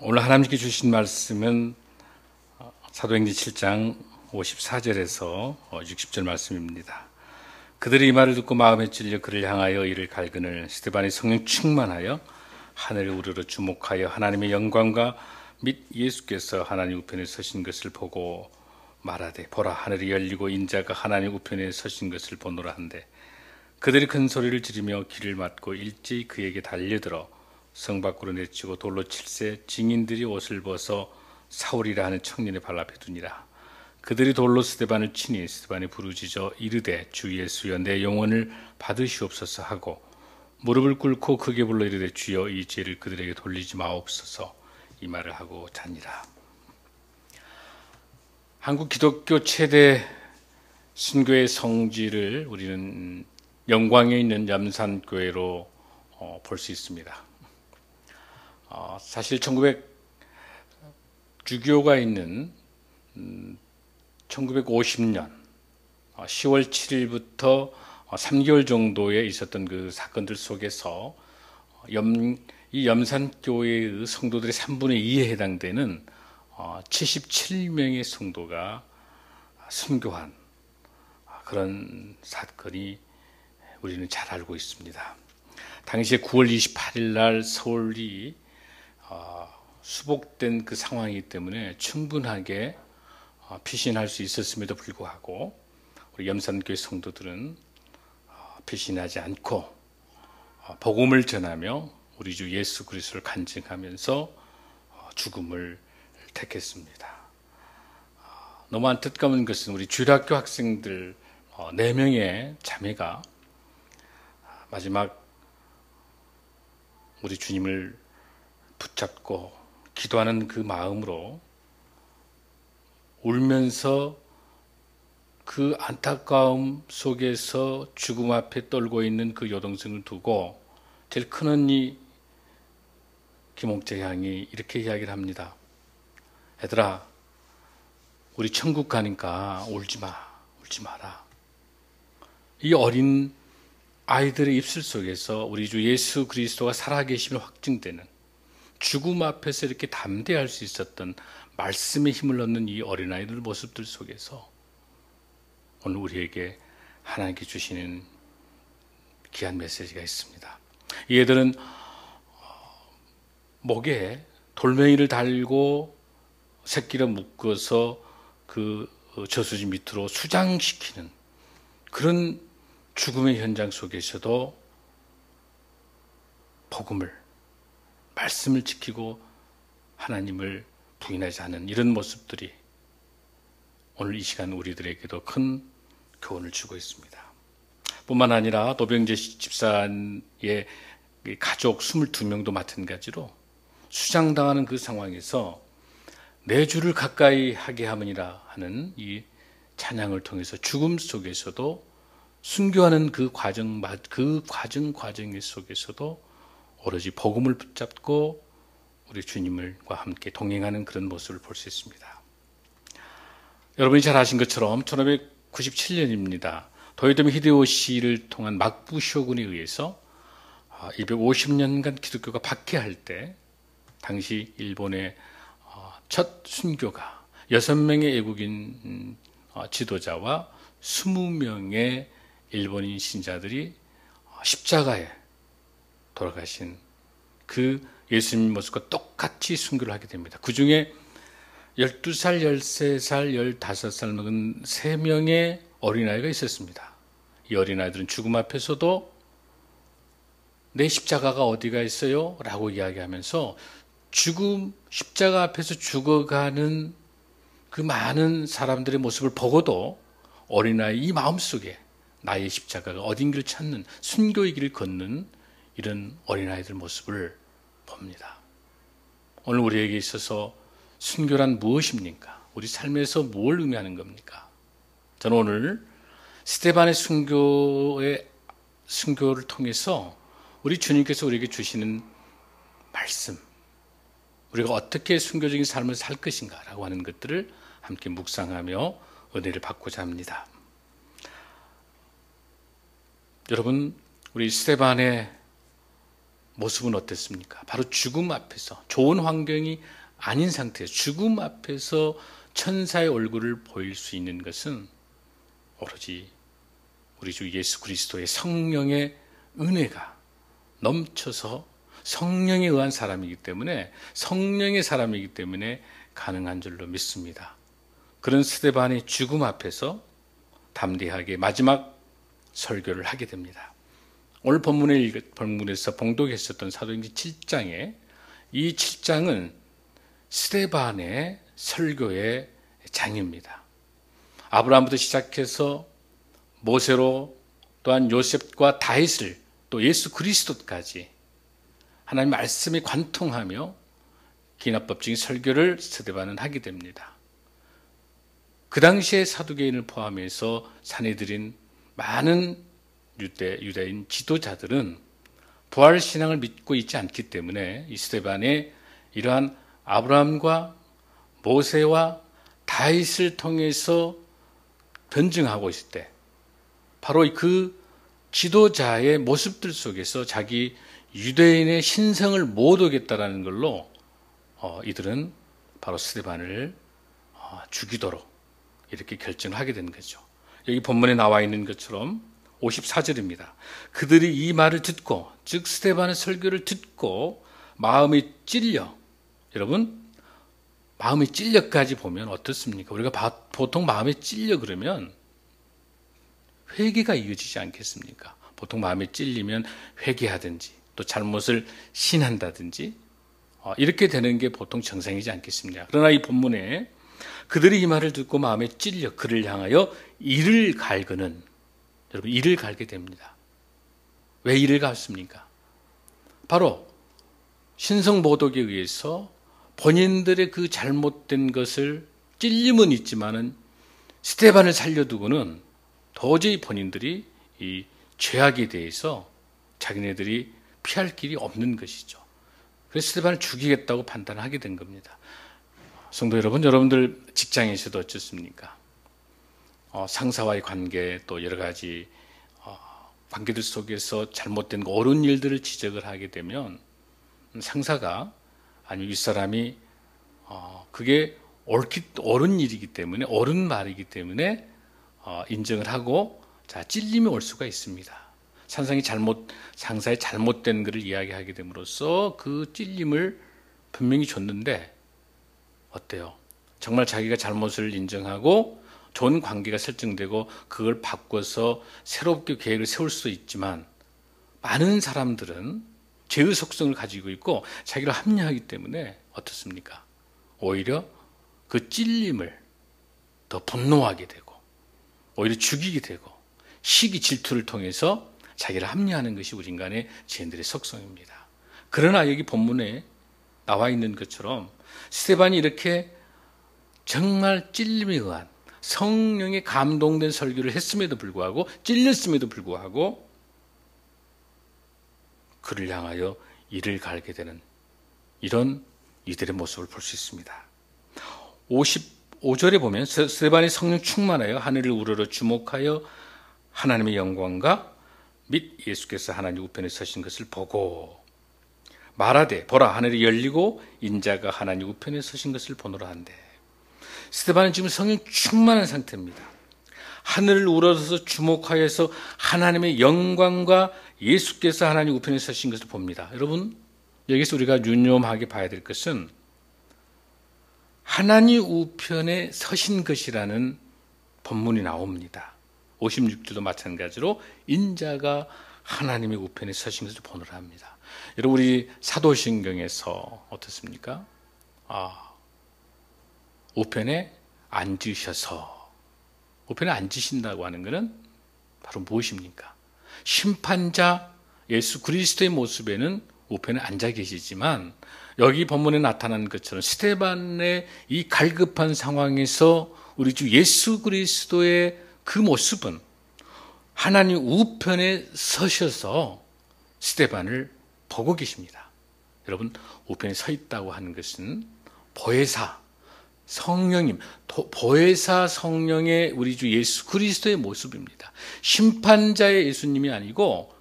오늘 하나님께 주신 말씀은 사도행전 7장 54절에서 60절 말씀입니다. 그들이 이 말을 듣고 마음에 찔려 그를 향하여 이를 갈그늘 스데반이 성령 충만하여 하늘을 우러러 주목하여 하나님의 영광과 및 예수께서 하나님 우편에 서신 것을 보고 말하되 보라 하늘이 열리고 인자가 하나님 우편에 서신 것을 보노라 한데 그들이 큰 소리를 지르며 귀를 막고 일제히 그에게 달려들어 성 밖으로 내치고 돌로 칠세 증인들이 옷을 벗어 사울이라 하는 청년의 발 앞에 두니라. 그들이 돌로 스데반을 치니 스데반이 부르짖어 이르되 주 예수여 내 영혼을 받으시옵소서 하고 무릎을 꿇고 크게 불러 이르되 주여 이 죄를 그들에게 돌리지 마옵소서 이 말을 하고 자니라. 한국 기독교 최대 순교의 성지를 우리는 영광에 있는 염산교회로 볼 수 있습니다. 사실 주교가 있는 1950년 10월 7일부터 3개월 정도에 있었던 그 사건들 속에서 이 염산교회의 성도들의 3분의 2에 해당되는 77명의 성도가 순교한 그런 사건이 우리는 잘 알고 있습니다. 당시에 9월 28일 날 서울이 수복된 그 상황이기 때문에 충분하게 피신할 수 있었음에도 불구하고 우리 염산교회 성도들은 피신하지 않고 복음을 전하며 우리 주 예수 그리스도를 간증하면서 죽음을 택했습니다. 너무 안타까운 것은 우리 주일학교 학생들 4명의 자매가 마지막 우리 주님을 붙잡고 기도하는 그 마음으로 울면서 그 안타까움 속에서 죽음 앞에 떨고 있는 그 여동생을 두고 제일 큰 언니 김옥재 양이 이렇게 이야기를 합니다. 얘들아, 우리 천국 가니까 울지 마라. 이 어린 아이들의 입술 속에서 우리 주 예수 그리스도가 살아계심을 확증되는 죽음 앞에서 이렇게 담대할 수 있었던 말씀의 힘을 얻는 이 어린아이들 모습들 속에서 오늘 우리에게 하나님께 주시는 귀한 메시지가 있습니다. 이 애들은 목에 돌멩이를 달고 새끼를 묶어서 그 저수지 밑으로 수장시키는 그런 죽음의 현장 속에서도 복음을 말씀을 지키고 하나님을 부인하지 않은 이런 모습들이 오늘 이 시간 우리들에게도 큰 교훈을 주고 있습니다. 뿐만 아니라 노병재 집사의 가족 22명도 마찬가지로 수장당하는 그 상황에서 내 주를 가까이 하게 함이라 하는 이 찬양을 통해서 죽음 속에서도 순교하는 그 과정 속에서도 오로지 복음을 붙잡고 우리 주님과 함께 동행하는 그런 모습을 볼 수 있습니다. 여러분이 잘 아신 것처럼 1597년입니다. 도요토미 히데요시를 통한 막부 쇼군에 의해서 250년간 기독교가 박해할 때 당시 일본의 첫 순교가 6명의 외국인 지도자와 20명의 일본인 신자들이 십자가에 돌아가신 그 예수님 모습과 똑같이 순교를 하게 됩니다. 그 중에 12살, 13살, 15살 먹은 3명의 어린아이가 있었습니다. 이 어린아이들은 죽음 앞에서도 내 십자가가 어디가 있어요? 라고 이야기하면서 십자가 앞에서 죽어가는 그 많은 사람들의 모습을 보고도 어린아이 이 마음속에 나의 십자가가 어딘가를 찾는 순교의 길을 걷는 이런 어린아이들 모습을 봅니다. 오늘 우리에게 있어서 순교란 무엇입니까? 우리 삶에서 뭘 의미하는 겁니까? 저는 오늘 스데반의 순교를 통해서 우리 주님께서 우리에게 주시는 말씀, 우리가 어떻게 순교적인 삶을 살 것인가라고 하는 것들을 함께 묵상하며 은혜를 받고자 합니다. 여러분, 우리 스데반의 모습은 어땠습니까? 바로 죽음 앞에서, 좋은 환경이 아닌 상태에서 죽음 앞에서 천사의 얼굴을 보일 수 있는 것은 오로지 우리 주 예수 그리스도의 성령의 은혜가 넘쳐서 성령에 의한 사람이기 때문에, 성령의 사람이기 때문에 가능한 줄로 믿습니다. 그런 스데반의 죽음 앞에서 담대하게 마지막 설교를 하게 됩니다. 오늘 본문에서 봉독했었던 사도행전 7장에, 이 7장은 스데반의 설교의 장입니다. 아브라함부터 시작해서 모세로, 또한 요셉과 다윗을, 또 예수 그리스도까지 하나님 말씀에 관통하며 기납법적인 설교를 스데반은 하게 됩니다. 그 당시에 사두개인을 포함해서 사내들인 많은 유대인 지도자들은 부활신앙을 믿고 있지 않기 때문에 이 스데반의 이러한 아브라함과 모세와 다윗을 통해서 변증하고 있을 때, 바로 그 지도자의 모습들 속에서 자기 유대인의 신성을 못 오겠다라는 걸로 이들은 바로 스데반을 죽이도록 이렇게 결정을 하게 된 거죠. 여기 본문에 나와 있는 것처럼 54절입니다. 그들이 이 말을 듣고, 즉 스데반의 설교를 듣고 마음이 찔려, 여러분 마음이 찔려까지 보면 어떻습니까? 우리가 보통 마음에 찔려 그러면 회개가 이어지지 않겠습니까? 보통 마음에 찔리면 회개하든지 또 잘못을 신한다든지 이렇게 되는 게 보통 정상이지 않겠습니까? 그러나 이 본문에 그들이 이 말을 듣고 마음에 찔려 그를 향하여 이를 갈그는, 여러분 이를 갈게 됩니다. 왜 이를 갈습니까? 바로 신성모독에 의해서 본인들의 그 잘못된 것을, 찔림은 있지만은 스데반을 살려두고는 도저히 본인들이 이 죄악에 대해서 자기네들이 피할 길이 없는 것이죠. 그래서 스데반을 죽이겠다고 판단하게 된 겁니다. 성도 여러분, 여러분들 직장에서도 어떻습니까? 상사와의 관계, 또 여러 가지 관계들 속에서 잘못된 옳은 일들을 지적을 하게 되면 상사가, 아니면 윗사람이 그게 옳은 일이기 때문에, 옳은 말이기 때문에 인정을 하고 찔림이 올 수가 있습니다. 상사의 잘못된 것을 이야기하게 됨으로써 그 찔림을 분명히 줬는데 어때요? 정말 자기가 잘못을 인정하고 좋은 관계가 설정되고 그걸 바꿔서 새롭게 계획을 세울 수 있지만, 많은 사람들은 죄의 속성을 가지고 있고 자기를 합리화하기 때문에 어떻습니까? 오히려 그 찔림을 더 분노하게 되고 오히려 죽이게 되고 시기 질투를 통해서 자기를 합리화하는 것이 우리 인간의 죄인들의 속성입니다. 그러나 여기 본문에 나와 있는 것처럼 스데반이 이렇게 정말 찔림에 의한, 성령에 감동된 설교를 했음에도 불구하고, 찔렸음에도 불구하고 그를 향하여 이를 갈게 되는 이런 이들의 모습을 볼 수 있습니다. 55절에 보면 스데반이 성령 충만하여 하늘을 우러러 주목하여 하나님의 영광과 및 예수께서 하나님 우편에 서신 것을 보고 말하되, 보라 하늘이 열리고 인자가 하나님 우편에 서신 것을 보노라 한대. 스데반은 지금 성령 충만한 상태입니다. 하늘을 우러러서 주목하여서 하나님의 영광과 예수께서 하나님 우편에 서신 것을 봅니다. 여러분, 여기서 우리가 유념하게 봐야 될 것은 하나님 우편에 서신 것이라는 본문이 나옵니다. 56절도 마찬가지로 인자가 하나님의 우편에 서신 것을 보노라 합니다. 여러분, 우리 사도신경에서 어떻습니까? 우편에 앉으셔서, 우편에 앉으신다고 하는 것은 바로 무엇입니까? 심판자 예수 그리스도의 모습에는 우편에 앉아 계시지만, 여기 본문에 나타난 것처럼 스데반의 이 갈급한 상황에서 우리 주 예수 그리스도의 그 모습은 하나님 우편에 서셔서 스데반을 보고 계십니다. 여러분, 우편에 서 있다고 하는 것은 보혜사 성령님, 보혜사 성령의 우리 주 예수 그리스도의 모습입니다. 심판자의 예수님이 아니고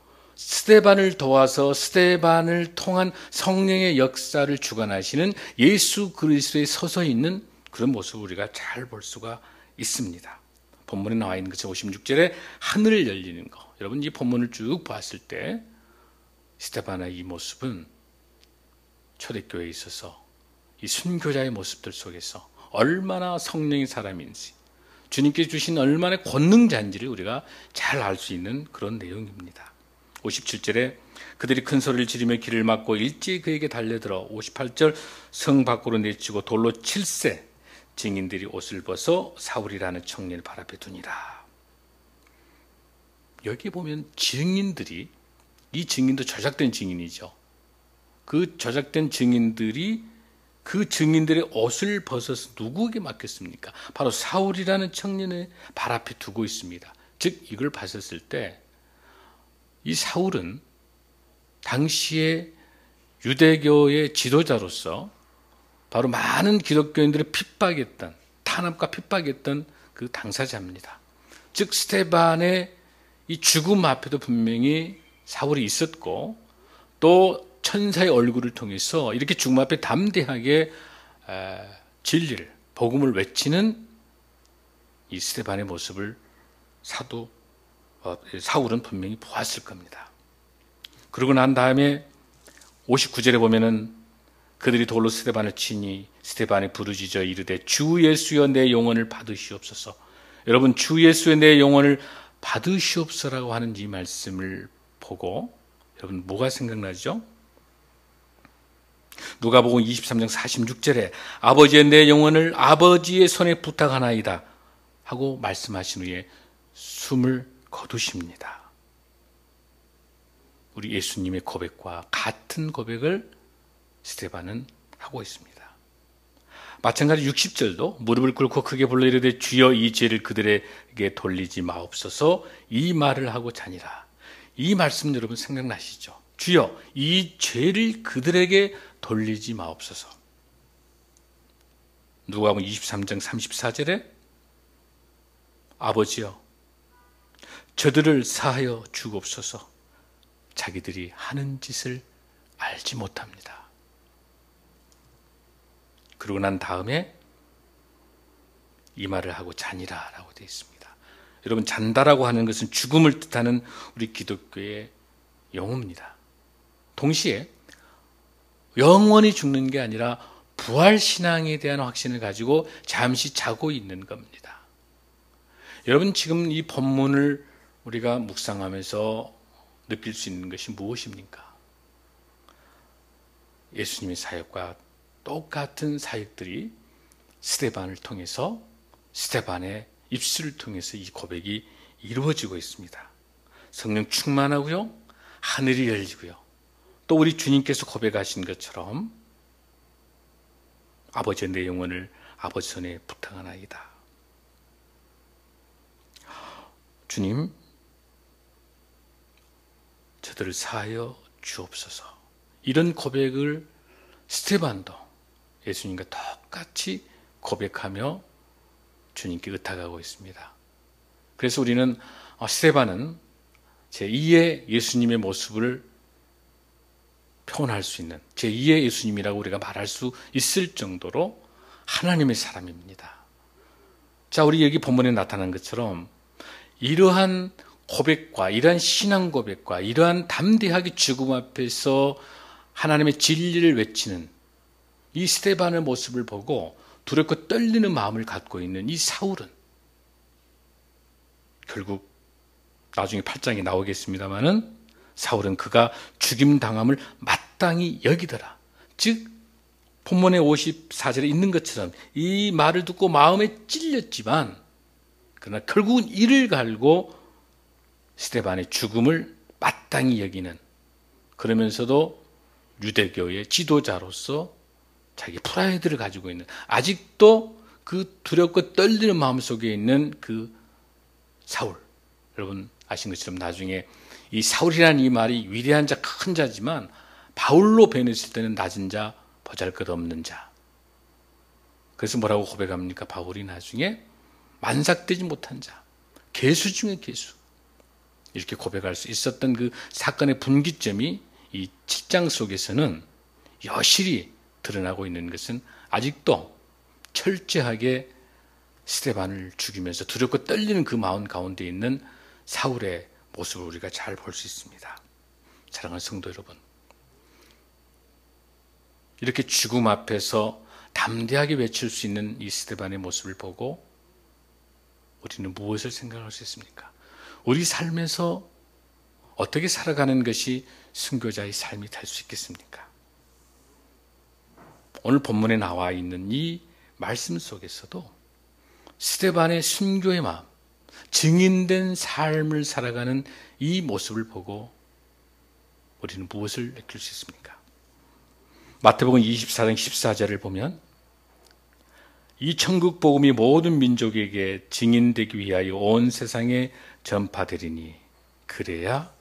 스데반을 도와서 스데반을 통한 성령의 역사를 주관하시는 예수 그리스도에 서서 있는 그런 모습을 우리가 잘 볼 수가 있습니다. 본문에 나와 있는 것처럼 56절에 하늘을 열리는 거. 여러분 이 본문을 쭉 봤을 때 스데반의 이 모습은 초대교회에 있어서 이 순교자의 모습들 속에서 얼마나 성령의 사람인지, 주님께 주신 얼마나 권능자인지를 우리가 잘 알 수 있는 그런 내용입니다. 57절에 그들이 큰 소리를 지르며 길을 막고 일제히 그에게 달려들어 58절 성 밖으로 내치고 돌로 칠세 증인들이 옷을 벗어 사울이라는 청년을 발 앞에 두니라. 여기 보면 증인들이, 이 증인도 조작된 증인이죠. 그 조작된 증인들이 그 증인들의 옷을 벗어서 누구에게 맡겼습니까? 바로 사울이라는 청년의 발 앞에 두고 있습니다. 즉 이걸 봤었을 때 이 사울은 당시에 유대교의 지도자로서 바로 많은 기독교인들을 핍박했던, 탄압과 핍박했던 그 당사자입니다. 즉 스데반의 이 죽음 앞에도 분명히 사울이 있었고, 또 천사의 얼굴을 통해서 이렇게 죽음 앞에 담대하게 진리를, 복음을 외치는 이 스데반의 모습을 사울은 분명히 보았을 겁니다. 그러고 난 다음에 59절에 보면은 그들이 돌로 스데반을 치니 스데반이 부르짖어 이르되 주 예수여 내 영혼을 받으시옵소서. 여러분 주 예수여 내 영혼을 받으시옵소서라고 하는 이 말씀을 보고 여러분 뭐가 생각나죠? 누가복음 23장 46절에 아버지의 내 영혼을 아버지의 손에 부탁하나이다 하고 말씀하신 후에 숨을 거두십니다. 우리 예수님의 고백과 같은 고백을 스데반은 하고 있습니다. 마찬가지 60절도 무릎을 꿇고 크게 불러 이르되 주여 이 죄를 그들에게 돌리지 마옵소서 이 말을 하고 자니라. 이 말씀 여러분 생각나시죠? 주여 이 죄를 그들에게 돌리지 마옵소서. 누가복음 23장 34절에 아버지여 저들을 사하여 주옵소서 자기들이 하는 짓을 알지 못합니다. 그러고 난 다음에 이 말을 하고 자니라 라고 되어 있습니다. 여러분 잔다라고 하는 것은 죽음을 뜻하는 우리 기독교의 용어입니다. 동시에 영원히 죽는 게 아니라 부활신앙에 대한 확신을 가지고 잠시 자고 있는 겁니다. 여러분 지금 이 본문을 우리가 묵상하면서 느낄 수 있는 것이 무엇입니까? 예수님의 사역과 똑같은 사역들이 스데반을 통해서, 스데반의 입술을 통해서 이 고백이 이루어지고 있습니다. 성령 충만하고요, 하늘이 열리고요, 또 우리 주님께서 고백하신 것처럼 아버지의 내 영혼을 아버지 손에 부탁하나이다. 주님, 저들을 사하여 주옵소서. 이런 고백을 스데반도 예수님과 똑같이 고백하며 주님께 의탁하고 있습니다. 그래서 우리는 스데반은 제2의 예수님의 모습을 표현할 수 있는 제2의 예수님이라고 우리가 말할 수 있을 정도로 하나님의 사람입니다. 자, 우리 여기 본문에 나타난 것처럼 이러한 고백과 이러한 신앙 고백과 이러한 담대하게 죽음 앞에서 하나님의 진리를 외치는 이 스데반의 모습을 보고 두렵고 떨리는 마음을 갖고 있는 이 사울은 결국 나중에 8장에 나오겠습니다마는 사울은 그가 죽임당함을 마땅히 여기더라. 즉 본문의 54절에 있는 것처럼 이 말을 듣고 마음에 찔렸지만 그러나 결국은 이를 갈고 스데반의 죽음을 마땅히 여기는, 그러면서도 유대교의 지도자로서 자기 프라이드를 가지고 있는, 아직도 그 두렵고 떨리는 마음속에 있는 그 사울, 여러분 아신 것처럼 나중에 이 사울이라는 이 말이 위대한 자, 큰 자지만 바울로 변했을 때는 낮은 자, 보잘것없는 자. 그래서 뭐라고 고백합니까? 바울이 나중에 만삭되지 못한 자, 괴수 중에 괴수. 이렇게 고백할 수 있었던 그 사건의 분기점이 이 7장 속에서는 여실히 드러나고 있는 것은 아직도 철저하게 스데반을 죽이면서 두렵고 떨리는 그 마음 가운데 있는 사울의 모습을 우리가 잘 볼 수 있습니다. 사랑하는 성도 여러분, 이렇게 죽음 앞에서 담대하게 외칠 수 있는 이 스데반의 모습을 보고 우리는 무엇을 생각할 수 있습니까? 우리 삶에서 어떻게 살아가는 것이 순교자의 삶이 될 수 있겠습니까? 오늘 본문에 나와 있는 이 말씀 속에서도 스데반의 순교의 마음, 증인된 삶을 살아가는 이 모습을 보고 우리는 무엇을 느낄 수 있습니까? 마태복음 24장 14절을 보면 이 천국 복음이 모든 민족에게 증인되기 위하여 온 세상에 전파되리니 그래야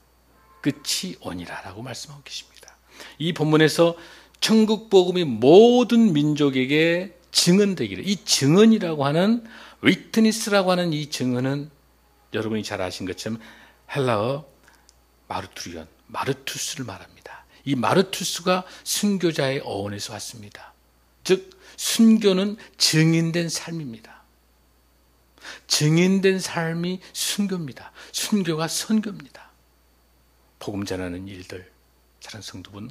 끝이 오니라 라고 말씀하고 계십니다. 이 본문에서 천국 복음이 모든 민족에게 증언되기를, 이 증언이라고 하는 위트니스라고 하는 이 증언은 여러분이 잘 아신 것처럼 헬라어 마르투리온, 마르투스를 말합니다. 이 마르투스가 순교자의 어원에서 왔습니다. 즉 순교는 증인된 삶입니다. 증인된 삶이 순교입니다. 순교가 선교입니다. 복음 전하는 일들, 사랑하는 성도분,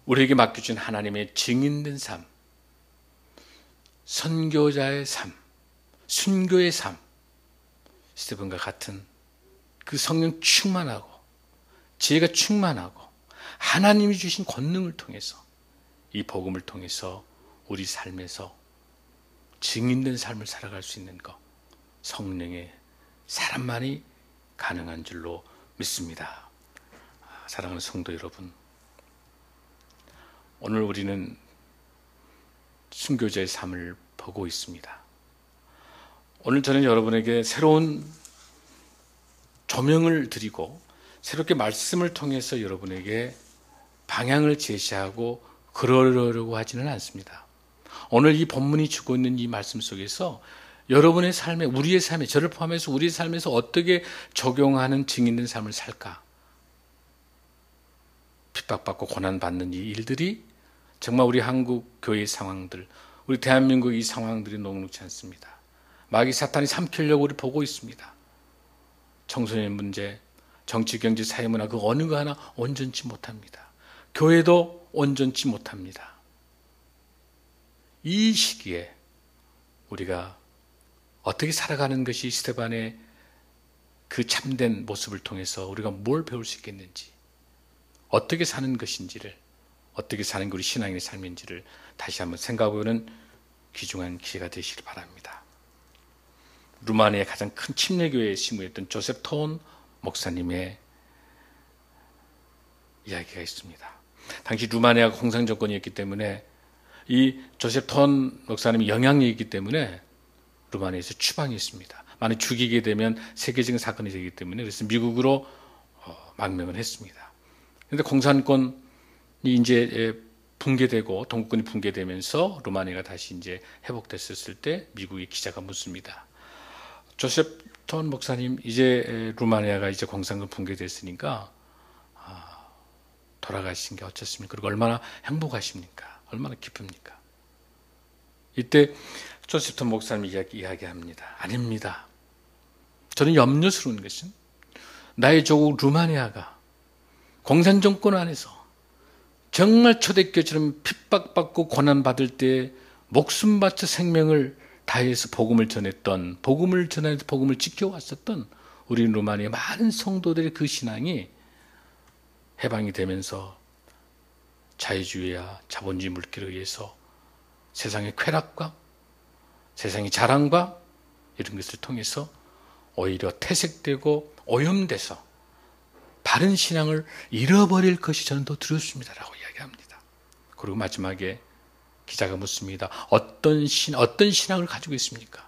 우리에게 맡겨준 하나님의 증인된 삶, 선교자의 삶, 순교의 삶, 스데반과 같은 그 성령 충만하고 지혜가 충만하고 하나님이 주신 권능을 통해서 이 복음을 통해서 우리 삶에서 증인된 삶을 살아갈 수 있는 것, 성령의 사람만이 가능한 줄로 믿습니다. 사랑하는 성도 여러분, 오늘 우리는 순교자의 삶을 보고 있습니다. 오늘 저는 여러분에게 새로운 조명을 드리고 새롭게 말씀을 통해서 여러분에게 방향을 제시하고 그러려고 하지는 않습니다. 오늘 이 본문이 주고 있는 이 말씀 속에서 여러분의 삶에, 우리의 삶에, 저를 포함해서 우리의 삶에서 어떻게 적용하는 증인된 삶을 살까? 핍박받고 고난받는 이 일들이 정말 우리 한국 교회의 상황들, 우리 대한민국 이 상황들이 녹록지 않습니다. 마귀 사탄이 삼키려고 우리 보고 있습니다. 청소년 문제, 정치, 경제, 사회문화 그 어느 거 하나 온전치 못합니다. 교회도 온전치 못합니다. 이 시기에 우리가 어떻게 살아가는 것이 스데반의 그 참된 모습을 통해서 우리가 뭘 배울 수 있겠는지, 어떻게 사는 것인지를, 어떻게 사는 게 우리 신앙의 삶인지를 다시 한번 생각해보는 귀중한 기회가 되시길 바랍니다. 루마니아의 가장 큰 침례교회에 심우했던 조셉 톤 목사님의 이야기가 있습니다. 당시 루마니아가 공산정권이었기 때문에 이 조셉 톤 목사님이 영향력이 있기 때문에 루마니아에서 추방했습니다. 만약 죽이게 되면 세계적인 사건이 되기 때문에 그래서 미국으로 망명을 했습니다. 그런데 공산권이 이제 붕괴되고 동국권이 붕괴되면서 루마니아가 다시 이제 회복됐을 때 미국의 기자가 묻습니다. 조셉 톤 목사님, 이제 루마니아가 이제 공산권 붕괴됐으니까 돌아가신 게 어쩌십니까? 그리고 얼마나 행복하십니까? 얼마나 기쁩니까? 이때 조셉 톤 목사님이 이야기합니다. 아닙니다. 저는 염려스러운 것은 나의 조국 루마니아가 공산정권 안에서 정말 초대교회처럼 핍박받고 고난받을 때 목숨 바쳐 생명을 다해서 복음을 전했던, 복음을 전해서 복음을 지켜왔었던 우리 루마니아 많은 성도들의 그 신앙이 해방이 되면서 자유주의와 자본주의 물길에 의해서 세상의 쾌락과 세상의 자랑과 이런 것을 통해서 오히려 퇴색되고 오염돼서 바른 신앙을 잃어버릴 것이 저는 더 두렵습니다라고 이야기합니다. 그리고 마지막에 기자가 묻습니다. 어떤 신앙을 가지고 있습니까?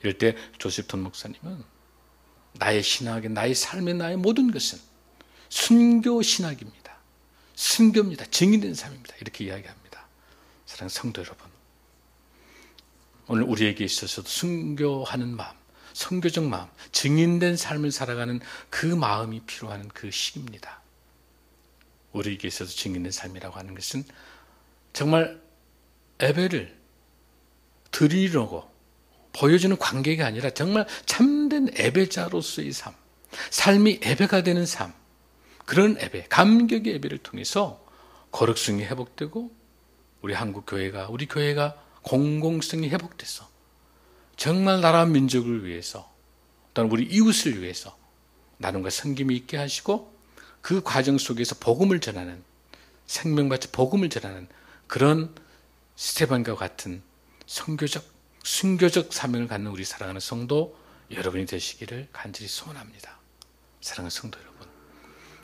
이럴 때 조셉 톤 목사님은 나의 신학의, 나의 삶의, 나의 모든 것은 순교 신학입니다. 순교입니다. 증인된 삶입니다. 이렇게 이야기합니다. 사랑하는 성도 여러분, 오늘 우리에게 있어서도 순교하는 마음, 선교적 마음, 증인된 삶을 살아가는 그 마음이 필요한 그 시기입니다. 우리에게 있어서 증인된 삶이라고 하는 것은 정말 예배를 드리려고 보여주는 관계가 아니라 정말 참된 예배자로서의 삶, 삶이 예배가 되는 삶, 그런 예배, 감격의 예배를 통해서 거룩성이 회복되고 우리 한국 교회가, 우리 교회가 공공성이 회복돼서 정말 나라 민족을 위해서 또는 우리 이웃을 위해서 나눔과 섬김이 있게 하시고 그 과정 속에서 복음을 전하는, 생명받쳐 복음을 전하는 그런 스테반과 같은 선교적, 순교적 사명을 갖는 우리 사랑하는 성도 여러분이 되시기를 간절히 소원합니다. 사랑하는 성도 여러분,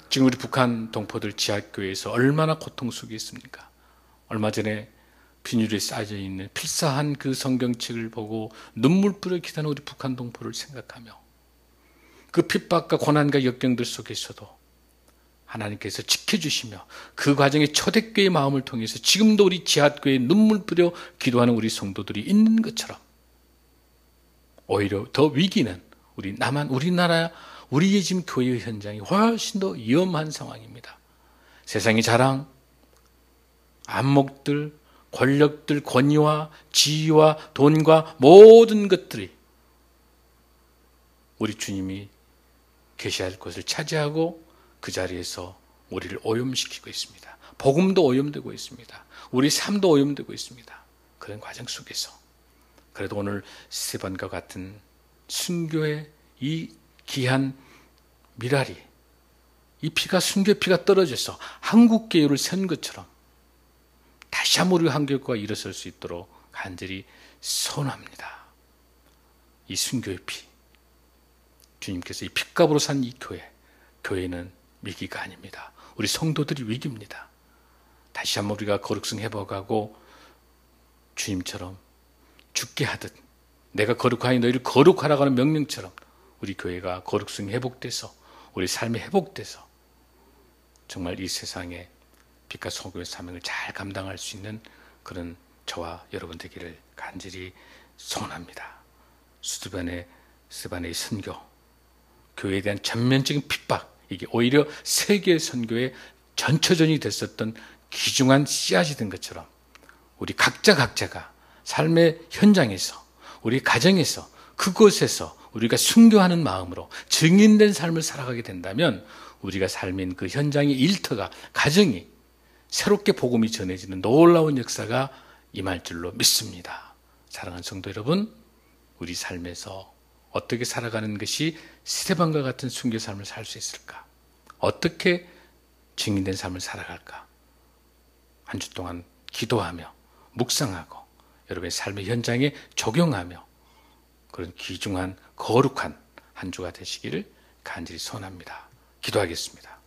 지금 우리 북한 동포들 지하교회에서 얼마나 고통 속에 있습니까? 얼마 전에 비닐에 쌓여 있는 필사한 그 성경책을 보고 눈물 뿌려 기도하는 우리 북한 동포를 생각하며 그 핍박과 고난과 역경들 속에서도 하나님께서 지켜주시며 그 과정에 초대교회의 마음을 통해서 지금도 우리 지하교회에 눈물 뿌려 기도하는 우리 성도들이 있는 것처럼 오히려 더 위기는 우리나라 우리의 지금 교회의 현장이 훨씬 더 위험한 상황입니다. 세상의 자랑, 안목들, 권력들, 권위와 지위와 돈과 모든 것들이 우리 주님이 계시할 곳을 차지하고 그 자리에서 우리를 오염시키고 있습니다. 복음도 오염되고 있습니다. 우리 삶도 오염되고 있습니다. 그런 과정 속에서 그래도 오늘 스테반과 같은 순교의 이 귀한 미랄이, 이 피가 순교의 피가 떨어져서 한국 교회를 세운 것처럼 다시 한번 우리 한국교회가 일어설 수 있도록 간절히 소원합니다. 이 순교의 피, 주님께서 이 핏값으로 산 이 교회는 위기가 아닙니다. 우리 성도들이 위기입니다. 다시 한번 우리가 거룩성 회복하고 주님처럼 죽게 하듯 내가 거룩하니 너희를 거룩하라고 하는 명령처럼 우리 교회가 거룩성이 회복돼서 우리 삶이 회복돼서 정말 이 세상에 빛과 소금의 사명을 잘 감당할 수 있는 그런 저와 여러분 되기를 간절히 소원합니다. 스테반의 선교, 교회에 대한 전면적인 핍박, 이게 오히려 세계 선교의 전초전이 됐었던 귀중한 씨앗이 된 것처럼 우리 각자가 삶의 현장에서, 우리 가정에서, 그곳에서 우리가 순교하는 마음으로 증인된 삶을 살아가게 된다면 우리가 삶인 그 현장의 일터가, 가정이 새롭게 복음이 전해지는 놀라운 역사가 임할 줄로 믿습니다. 사랑하는 성도 여러분, 우리 삶에서 어떻게 살아가는 것이 스테반과 같은 순교 삶을 살 수 있을까? 어떻게 증인된 삶을 살아갈까? 한 주 동안 기도하며 묵상하고 여러분의 삶의 현장에 적용하며 그런 귀중한 거룩한 한 주가 되시기를 간절히 소원합니다. 기도하겠습니다.